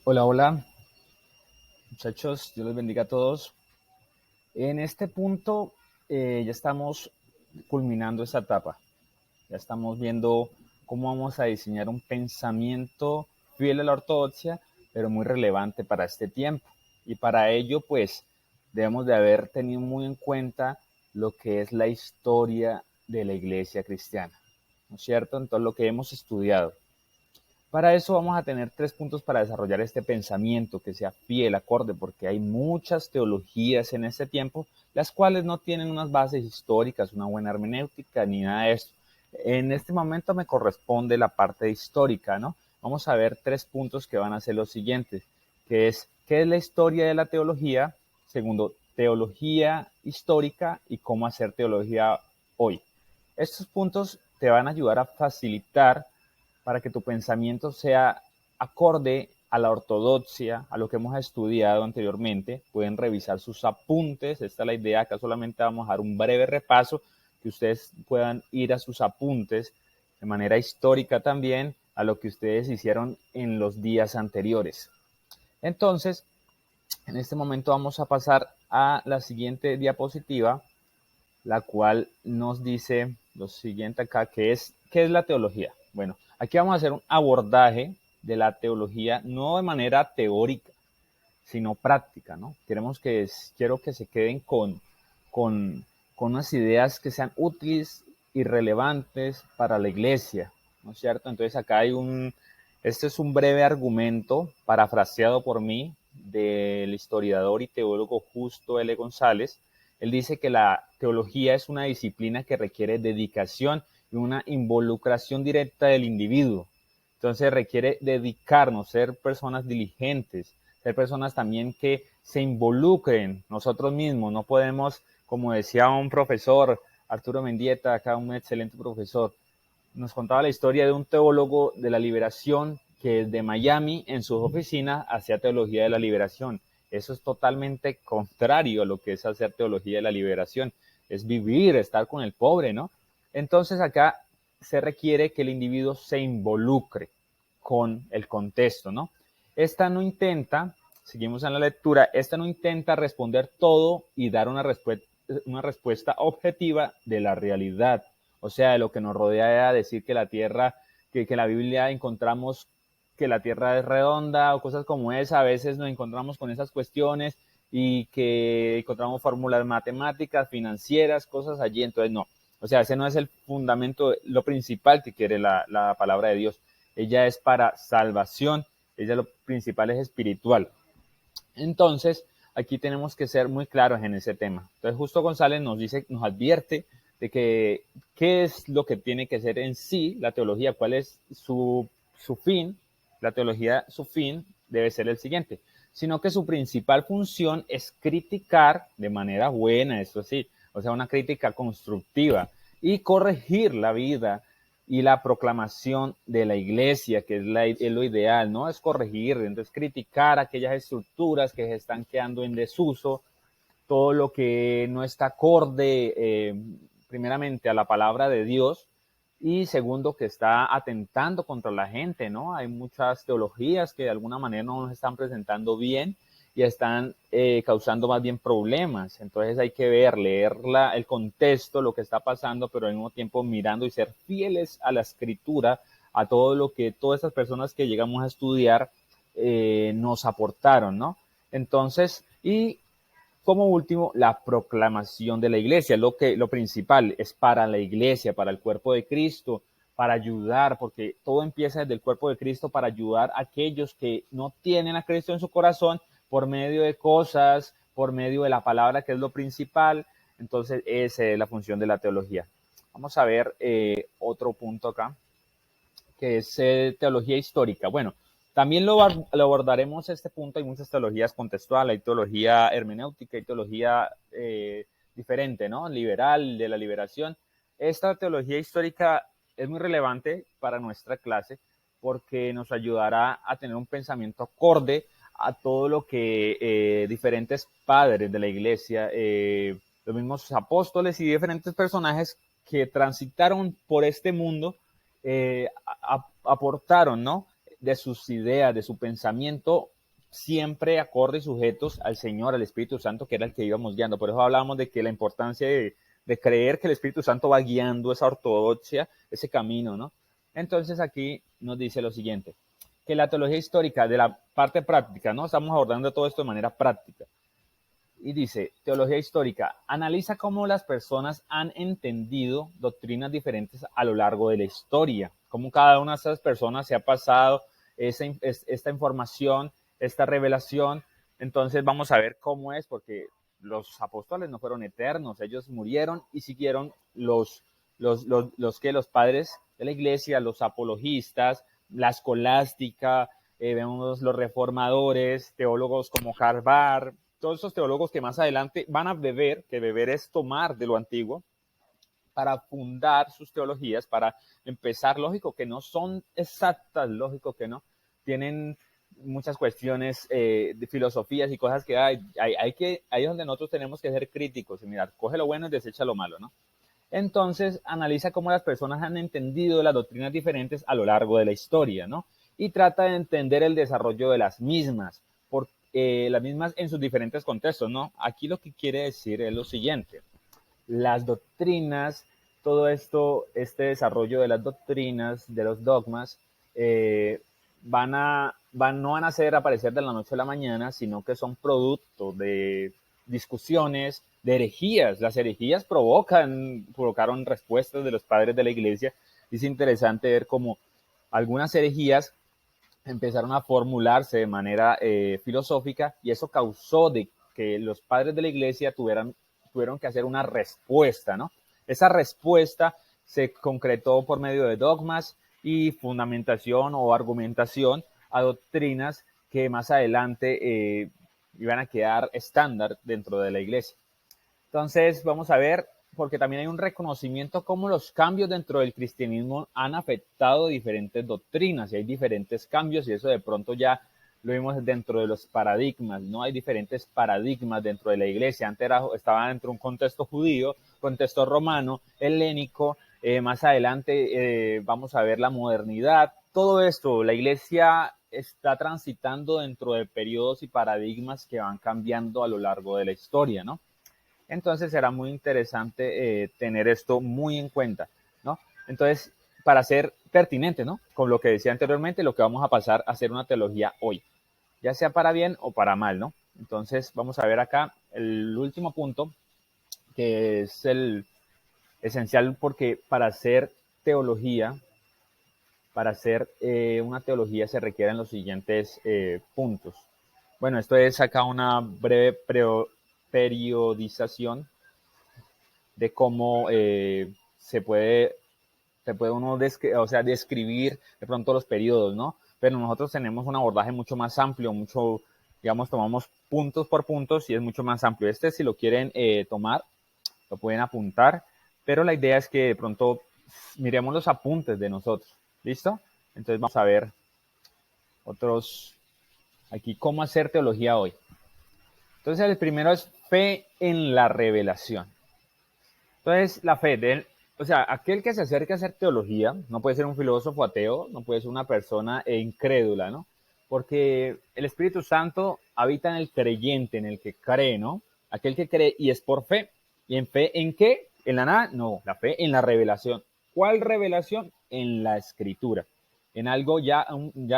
Hola, hola, muchachos, Dios les bendiga a todos. En este punto ya estamos culminando esta etapa, ya estamos viendo cómo vamos a diseñar un pensamiento fiel a la ortodoxia, pero muy relevante para este tiempo. Y para ello, pues, debemos de haber tenido muy en cuenta lo que es la historia de la iglesia cristiana, ¿no es cierto? En todo lo que hemos estudiado. Para eso vamos a tener 3 puntos para desarrollar este pensamiento que sea fiel, acorde, porque hay muchas teologías en este tiempo, las cuales no tienen unas bases históricas, una buena hermenéutica, ni nada de esto. En este momento me corresponde la parte histórica, ¿no? Vamos a ver 3 puntos que van a ser los siguientes, que es, ¿qué es la historia de la teología? Segundo, teología histórica y cómo hacer teología hoy. Estos puntos te van a ayudar a facilitar para que tu pensamiento sea acorde a la ortodoxia, a lo que hemos estudiado anteriormente. Pueden revisar sus apuntes. Esta es la idea. Acá solamente vamos a dar un breve repaso, que ustedes puedan ir a sus apuntes de manera histórica también a lo que ustedes hicieron en los días anteriores. Entonces, en este momento vamos a pasar a la siguiente diapositiva, la cual nos dice lo siguiente acá, que es, ¿qué es la teología? Bueno, aquí vamos a hacer un abordaje de la teología, no de manera teórica, sino práctica, ¿no? Quiero que se queden con, con unas ideas que sean útiles y relevantes para la iglesia, ¿no es cierto? Entonces acá este es un breve argumento parafraseado por mí del historiador y teólogo Justo L. González. Él dice que la teología es una disciplina que requiere dedicación y una involucración directa del individuo. Entonces requiere dedicarnos, ser personas diligentes, ser personas también que se involucren nosotros mismos. No podemos, como decía un profesor, Arturo Mendieta, acá un excelente profesor, nos contaba la historia de un teólogo de la liberación que desde Miami en sus oficinas hacía teología de la liberación. Eso es totalmente contrario a lo que es hacer teología de la liberación. Es vivir, estar con el pobre, ¿no? Entonces acá se requiere que el individuo se involucre con el contexto, ¿no? Esta no intenta, seguimos en la lectura, esta no intenta responder todo y dar una respuesta objetiva de la realidad, o sea, de lo que nos rodea, decir que la Tierra, que la Biblia encontramos que la Tierra es redonda o cosas como esa, a veces nos encontramos con esas cuestiones y que encontramos fórmulas matemáticas, financieras, cosas allí, entonces no. O sea, ese no es el fundamento, lo principal que quiere la palabra de Dios. Ella es para salvación, ella lo principal es espiritual. Entonces, aquí tenemos que ser muy claros en ese tema. Entonces, Justo González nos dice, nos advierte de que qué es lo que tiene que ser en sí la teología, cuál es su fin. La teología, su fin debe ser el siguiente, sino que su principal función es criticar de manera buena, eso sí, o sea, una crítica constructiva y corregir la vida y la proclamación de la iglesia, que es lo ideal, ¿no? Es corregir, entonces criticar aquellas estructuras que se están quedando en desuso, todo lo que no está acorde, primeramente, a la palabra de Dios, y segundo, que está atentando contra la gente, ¿no? Hay muchas teologías que de alguna manera no nos están presentando bien y están causando más bien problemas. Entonces hay que ver, leer el contexto, lo que está pasando, pero al mismo tiempo mirando y ser fieles a la escritura, a todo lo que todas esas personas que llegamos a estudiar nos aportaron, ¿no? Entonces, y como último, la proclamación de la iglesia, lo principal es para la iglesia, para el cuerpo de Cristo, para ayudar, porque todo empieza desde el cuerpo de Cristo para ayudar a aquellos que no tienen a Cristo en su corazón por medio de cosas, por medio de la palabra, que es lo principal. Entonces, esa es la función de la teología. Vamos a ver otro punto acá, que es teología histórica. Bueno, también lo abordaremos este punto. Hay muchas teologías contextuales, hay teología hermenéutica, hay teología diferente, ¿no? Liberal, de la liberación. Esta teología histórica es muy relevante para nuestra clase porque nos ayudará a tener un pensamiento acorde a todo lo que diferentes padres de la iglesia, los mismos apóstoles y diferentes personajes que transitaron por este mundo aportaron, ¿no? De sus ideas, de su pensamiento siempre acorde y sujetos al Señor, al Espíritu Santo, que era el que íbamos guiando. Por eso hablábamos de que la importancia de creer que el Espíritu Santo va guiando esa ortodoxia, ese camino, ¿no? Entonces aquí nos dice lo siguiente, que la teología histórica de la parte práctica, ¿no? Estamos abordando todo esto de manera práctica. Y dice, teología histórica, analiza cómo las personas han entendido doctrinas diferentes a lo largo de la historia, cómo cada una de esas personas se ha pasado esta información, esta revelación. Entonces vamos a ver cómo es, porque los apóstoles no fueron eternos, ellos murieron y siguieron los padres de la iglesia, los apologistas, la escolástica, vemos los reformadores, teólogos como Karl Barth, todos esos teólogos que más adelante van a beber, que beber es tomar de lo antiguo, para fundar sus teologías, para empezar, lógico que no son exactas, lógico que no, tienen muchas cuestiones de filosofías y cosas que ahí es donde nosotros tenemos que ser críticos y mirar, coge lo bueno y desecha lo malo, ¿no? Entonces, analiza cómo las personas han entendido las doctrinas diferentes a lo largo de la historia, ¿no? Y trata de entender el desarrollo de las mismas, las mismas en sus diferentes contextos, ¿no? Aquí lo que quiere decir es lo siguiente. Las doctrinas, todo esto, este desarrollo de las doctrinas, de los dogmas, no van a ser aparecer de la noche a la mañana, sino que son producto de discusiones, de herejías. Las herejías provocaron respuestas de los padres de la iglesia. Es interesante ver cómo algunas herejías empezaron a formularse de manera filosófica y eso causó de que los padres de la iglesia tuvieron que hacer una respuesta, ¿no? Esa respuesta se concretó por medio de dogmas y fundamentación o argumentación a doctrinas que más adelante iban a quedar estándar dentro de la iglesia. Entonces, vamos a ver, porque también hay un reconocimiento cómo los cambios dentro del cristianismo han afectado diferentes doctrinas y hay diferentes cambios y eso de pronto ya lo vimos dentro de los paradigmas, ¿no? Hay diferentes paradigmas dentro de la iglesia. Antes estaba dentro de un contexto judío, contexto romano, helénico, más adelante vamos a ver la modernidad. Todo esto, la iglesia está transitando dentro de periodos y paradigmas que van cambiando a lo largo de la historia, ¿no? Entonces será muy interesante tener esto muy en cuenta, ¿no? Entonces, para ser pertinente, ¿no? Con lo que decía anteriormente, lo que vamos a pasar a hacer una teología hoy, ya sea para bien o para mal, ¿no? Entonces, vamos a ver acá el último punto, que es el esencial porque para hacer teología, para hacer una teología se requieren los siguientes puntos. Bueno, esto es acá una breve periodización de cómo se puede uno describir de pronto los periodos, ¿no? Pero nosotros tenemos un abordaje mucho más amplio, digamos, tomamos puntos por puntos y es mucho más amplio. Si lo quieren tomar, lo pueden apuntar, pero la idea es que de pronto miremos los apuntes de nosotros, ¿listo? Entonces vamos a ver otros, aquí, cómo hacer teología hoy. Entonces el primero es fe en la revelación. Entonces la fe, o sea, aquel que se acerca a hacer teología, no puede ser un filósofo ateo, no puede ser una persona incrédula, ¿no? Porque el Espíritu Santo habita en el creyente, en el que cree, ¿no? Aquel que cree y es por fe. ¿Y en fe en qué? ¿En la nada? No, la fe en la revelación. ¿Cuál revelación? En la Escritura. En algo ya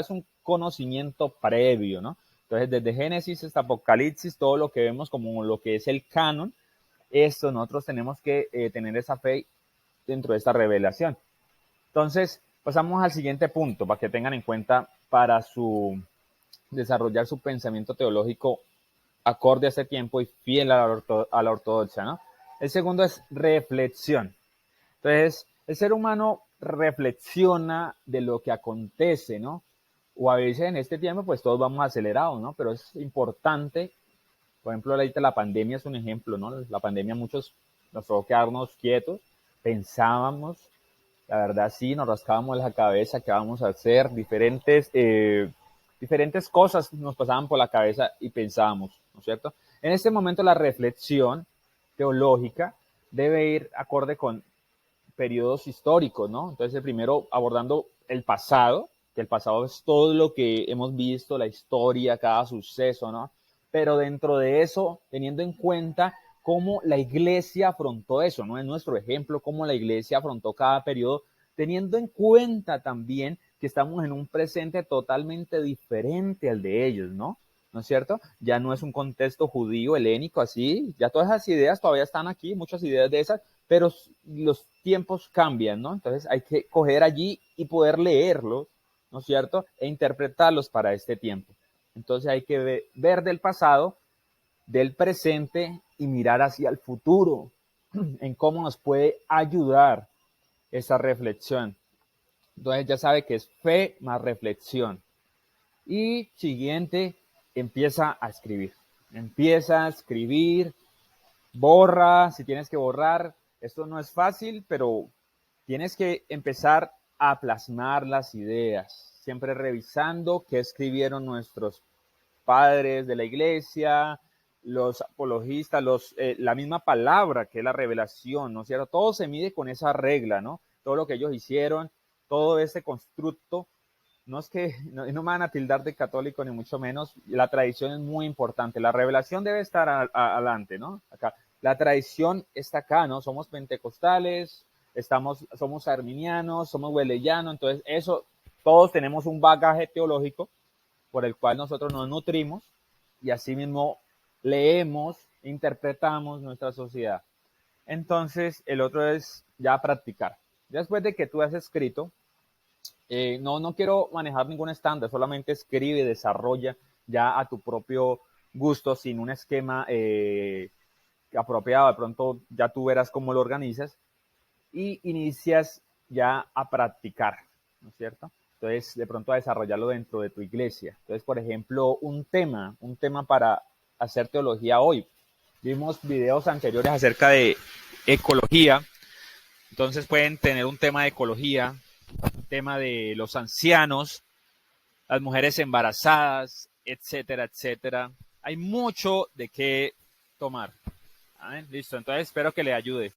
es un conocimiento previo, ¿no? Entonces, desde Génesis hasta Apocalipsis, todo lo que vemos como lo que es el canon, esto nosotros tenemos que tener esa fe dentro de esta revelación. Entonces, pasamos al siguiente punto para que tengan en cuenta para desarrollar su pensamiento teológico acorde a ese tiempo y fiel a la ortodoxia, ¿no? El segundo es reflexión. Entonces, el ser humano reflexiona de lo que acontece, ¿no? O a veces en este tiempo, pues todos vamos acelerados, ¿no? Pero es importante, por ejemplo, ahorita la pandemia es un ejemplo, ¿no? La pandemia muchos nos tocó quedarnos quietos, pensábamos, la verdad sí, nos rascábamos la cabeza, qué vamos a hacer, diferentes cosas nos pasaban por la cabeza y pensábamos, ¿no es cierto? En este momento la reflexión teológica debe ir acorde con periodos históricos, ¿no? Entonces, el primero abordando el pasado, que el pasado es todo lo que hemos visto, la historia, cada suceso, ¿no? Pero dentro de eso, teniendo en cuenta cómo la iglesia afrontó eso, ¿no? Es nuestro ejemplo, cómo la iglesia afrontó cada periodo, teniendo en cuenta también que estamos en un presente totalmente diferente al de ellos, ¿no? ¿No es cierto? Ya no es un contexto judío, helénico, así, ya todas esas ideas todavía están aquí, muchas ideas de esas, pero los tiempos cambian, ¿no? Entonces hay que coger allí y poder leerlos, ¿no es cierto? E interpretarlos para este tiempo. Entonces hay que ver del pasado, del presente y mirar hacia el futuro, en cómo nos puede ayudar esa reflexión. Entonces ya sabe que es fe más reflexión. Y siguiente, empieza a escribir. Empieza a escribir, borra, si tienes que borrar. Esto no es fácil, pero tienes que empezar a plasmar las ideas, siempre revisando qué escribieron nuestros padres de la iglesia, los apologistas, la misma palabra que es la revelación, ¿no es cierto? Todo se mide con esa regla, ¿no? Todo lo que ellos hicieron, todo ese constructo, no es que no me van a tildar de católico ni mucho menos, la tradición es muy importante, la revelación debe estar adelante, ¿no? Acá, la tradición está acá, ¿no? Somos pentecostales, somos arminianos, somos weleyanos, entonces eso, todos tenemos un bagaje teológico por el cual nosotros nos nutrimos y asimismo leemos, interpretamos nuestra sociedad. Entonces, el otro es ya practicar. Después de que tú has escrito, no quiero manejar ningún estándar, solamente escribe y desarrolla ya a tu propio gusto, sin un esquema apropiado. De pronto ya tú verás cómo lo organizas y inicias ya a practicar, ¿no es cierto? Entonces, de pronto a desarrollarlo dentro de tu iglesia. Entonces, por ejemplo, un tema para hacer teología hoy. Vimos videos anteriores acerca de ecología, entonces pueden tener un tema de ecología, un tema de los ancianos, las mujeres embarazadas, etcétera, etcétera. Hay mucho de qué tomar. ¿Vale? Listo, entonces espero que le ayude.